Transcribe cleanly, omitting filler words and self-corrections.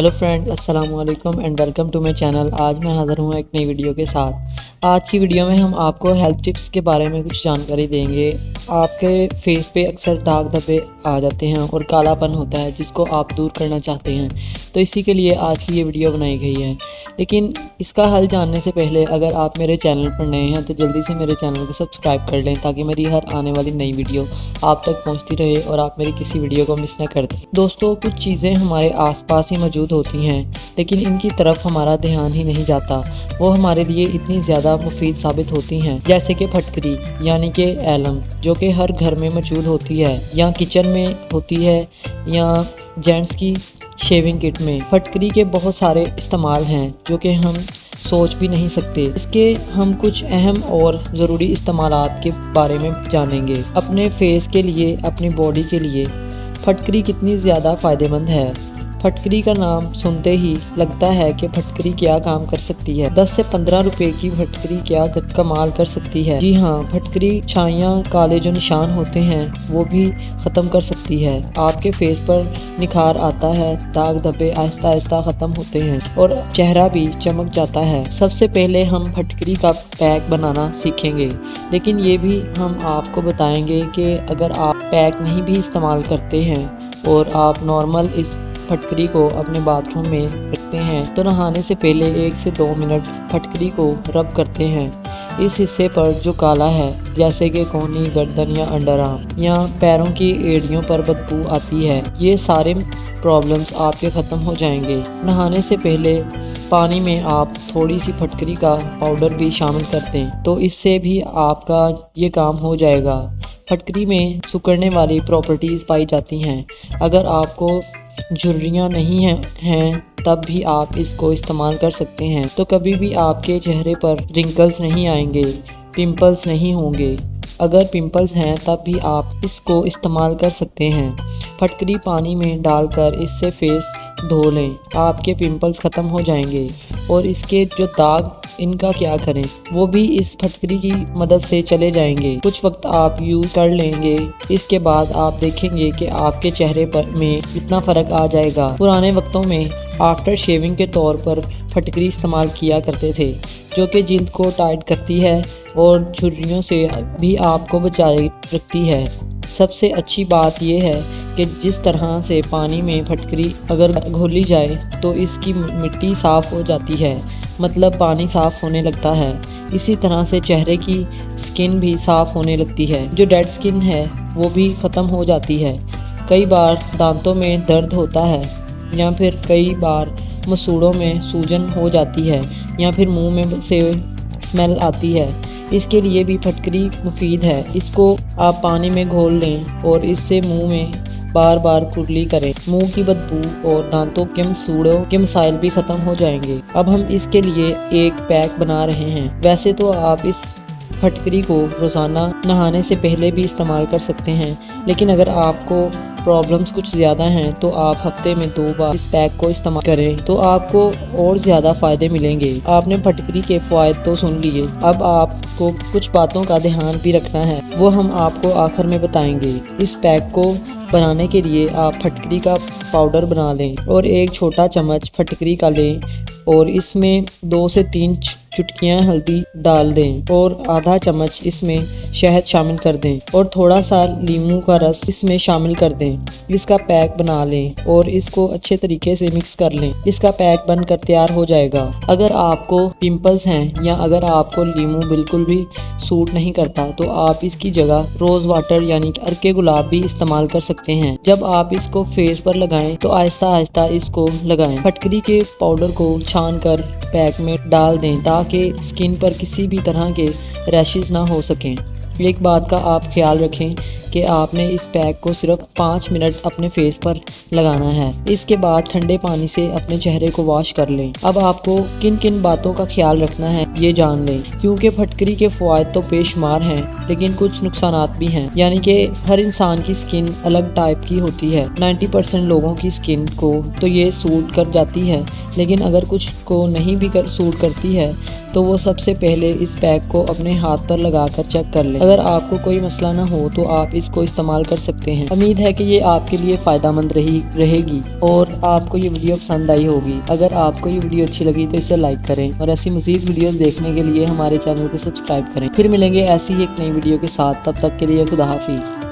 Hello friends, अस्सलाम वालेकुम and welcome to my channel. आज मैं हाज़िर हूँ एक नई वीडियो के साथ। आज की वीडियो में हम आपको हेल्थ टिप्स के बारे में कुछ जानकारी देंगे। आपके फेस पे अक्सर दाग धब्बे आ जाते हैं और कालापन होता है जिसको आप दूर करना चाहते हैं, तो इसी के लिए आज की ये वीडियो बनाई गई है। लेकिन इसका हल जानने से पहले अगर आप मेरे चैनल पर नए हैं तो जल्दी से मेरे चैनल को सब्सक्राइब कर लें ताकि मेरी हर आने वाली नई वीडियो आप तक पहुँचती रहे और आप मेरी किसी वीडियो को मिस न कर दें। दोस्तों, कुछ चीज़ें हमारे आसपास ही मौजूद होती हैं लेकिन इनकी तरफ हमारा ध्यान ही नहीं जाता। वो हमारे लिए इतनी ज़्यादा मुफीद साबित होती हैं, जैसे कि फटकरी यानी कि एलम, जो कि हर घर में मौजूद होती है या किचन में होती है या जेंट्स की शेविंग किट में। फटकरी के बहुत सारे इस्तेमाल हैं जो कि हम सोच भी नहीं सकते। इसके हम कुछ अहम और ज़रूरी इस्तेमालात के बारे में जानेंगे अपने फेस के लिए, अपनी बॉडी के लिए। फटकरी कितनी ज़्यादा फ़ायदेमंद है। फटकरी का नाम सुनते ही लगता है कि फटकरी क्या काम कर सकती है। 10 से 15 रुपए की फटकरी क्या कमाल कर सकती है। जी हाँ, फटकरी छाइयाँ, काले जो निशान होते हैं वो भी ख़त्म कर सकती है। आपके फेस पर निखार आता है, दाग धब्बे आहिस्ता आहिस्ता ख़त्म होते हैं और चेहरा भी चमक जाता है। सबसे पहले हम फटकरी का पैक बनाना सीखेंगे, लेकिन ये भी हम आपको बताएंगे कि अगर आप पैक नहीं भी इस्तेमाल करते हैं और आप नॉर्मल इस फटकरी को अपने बाथरूम में रखते हैं तो नहाने से पहले 1 से 2 मिनट फटकरी को रब करते हैं। इस हिस्से पर जो काला है, जैसे कि कोहनी, गर्दन या अंडर आर्म या पैरों की एड़ियों पर बदबू आती है, ये सारे प्रॉब्लम्स आपके ख़त्म हो जाएंगे। नहाने से पहले पानी में आप थोड़ी सी फटकरी का पाउडर भी शामिल कर दें तो इससे भी आपका ये काम हो जाएगा। फटकरी में सिकुड़ने वाली प्रॉपर्टीज़ पाई जाती हैं। अगर आपको झुर्रियाँ नहीं हैं तब भी आप इसको इस्तेमाल कर सकते हैं, तो कभी भी आपके चेहरे पर रिंकल्स नहीं आएंगे, पिंपल्स नहीं होंगे। अगर पिंपल्स हैं तब भी आप इसको इस्तेमाल कर सकते हैं। फटकरी पानी में डालकर इससे फेस धो लें, आपके पिंपल्स ख़त्म हो जाएंगे। और इसके जो दाग, इनका क्या करें, वो भी इस फटकरी की मदद से चले जाएंगे। कुछ वक्त आप यूज़ कर लेंगे, इसके बाद आप देखेंगे कि आपके चेहरे पर में इतना फ़र्क आ जाएगा। पुराने वक्तों में आफ्टर शेविंग के तौर पर फटकरी इस्तेमाल किया करते थे, जो कि जिल्द को टाइट करती है और झुर्रियों से भी आपको बचाए रखती है। सबसे अच्छी बात यह है कि जिस तरह से पानी में फटकरी अगर घोली जाए तो इसकी मिट्टी साफ़ हो जाती है, मतलब पानी साफ़ होने लगता है। इसी तरह से चेहरे की स्किन भी साफ़ होने लगती है, जो डेड स्किन है वो भी ख़त्म हो जाती है। कई बार दांतों में दर्द होता है या फिर कई बार मसूड़ों में सूजन हो जाती है या फिर मुंह में से स्मेल आती है। इसके लिए भी फटकरी मुफीद है। इसको आप पानी में घोल लें और इससे मुंह में बार बार कुरली करें। मुंह की बदबू और दांतों के मसूड़ों के मसाइल भी ख़त्म हो जाएंगे। अब हम इसके लिए एक पैक बना रहे हैं। वैसे तो आप इस फटकरी को रोज़ाना नहाने से पहले भी इस्तेमाल कर सकते हैं, लेकिन अगर आपको प्रॉब्लम्स कुछ ज़्यादा हैं तो आप हफ्ते में 2 बार इस पैक को इस्तेमाल करें तो आपको और ज़्यादा फ़ायदे मिलेंगे। आपने फटकरी के फ़ायदे तो सुन लिए, अब आपको कुछ बातों का ध्यान भी रखना है, वो हम आपको आखिर में बताएंगे। इस पैक को बनाने के लिए आप फटकरी का पाउडर बना लें और एक छोटा चम्मच फटकरी का लें और इसमें 2 से 3 चुटकियाँ हल्दी डाल दें और आधा चम्मच इसमें शहद शामिल कर दें और थोड़ा सा नींबू का रस इसमें शामिल कर दें। इसका पैक बना लें और इसको अच्छे तरीके से मिक्स कर लें। इसका पैक बनकर तैयार हो जाएगा। अगर आपको पिंपल्स हैं या अगर आपको नींबू बिल्कुल भी सूट नहीं करता तो आप इसकी जगह रोज़ वाटर यानी कि अर्के गुलाब भी इस्तेमाल कर सकते हैं। जब आप इसको फेस पर लगाएं तो आहिस्ता आहिस्ता इसको लगाएं। फटकरी के पाउडर को छान कर पैक में डाल दें ताकि स्किन पर किसी भी तरह के रैशेस ना हो सकें। एक बात का आप ख्याल रखें कि आपने इस पैक को सिर्फ 5 मिनट अपने फेस पर लगाना है। इसके बाद ठंडे पानी से अपने चेहरे को वॉश कर लें। अब आपको किन किन बातों का ख्याल रखना है ये जान लें, क्योंकि फटकरी के फ़वाद तो बेशुमार हैं लेकिन कुछ नुकसानात भी हैं। यानी कि हर इंसान की स्किन अलग टाइप की होती है। 90% लोगों की स्किन को तो ये सूट कर जाती है, लेकिन अगर कुछ को नहीं भी सूट करती है तो वो सबसे पहले इस पैक को अपने हाथ पर लगाकर चेक कर लें। अगर आपको कोई मसला ना हो तो आप इसको इस्तेमाल कर सकते हैं। उम्मीद है कि ये आपके लिए फ़ायदा मंद रहेगी और आपको ये वीडियो पसंद आई होगी। अगर आपको ये वीडियो अच्छी लगी तो इसे लाइक करें और ऐसी मज़ीद वीडियोस देखने के लिए हमारे चैनल को सब्सक्राइब करें। फिर मिलेंगे ऐसी ही एक नई वीडियो के साथ, तब तक के लिए खुदा हाफिज़।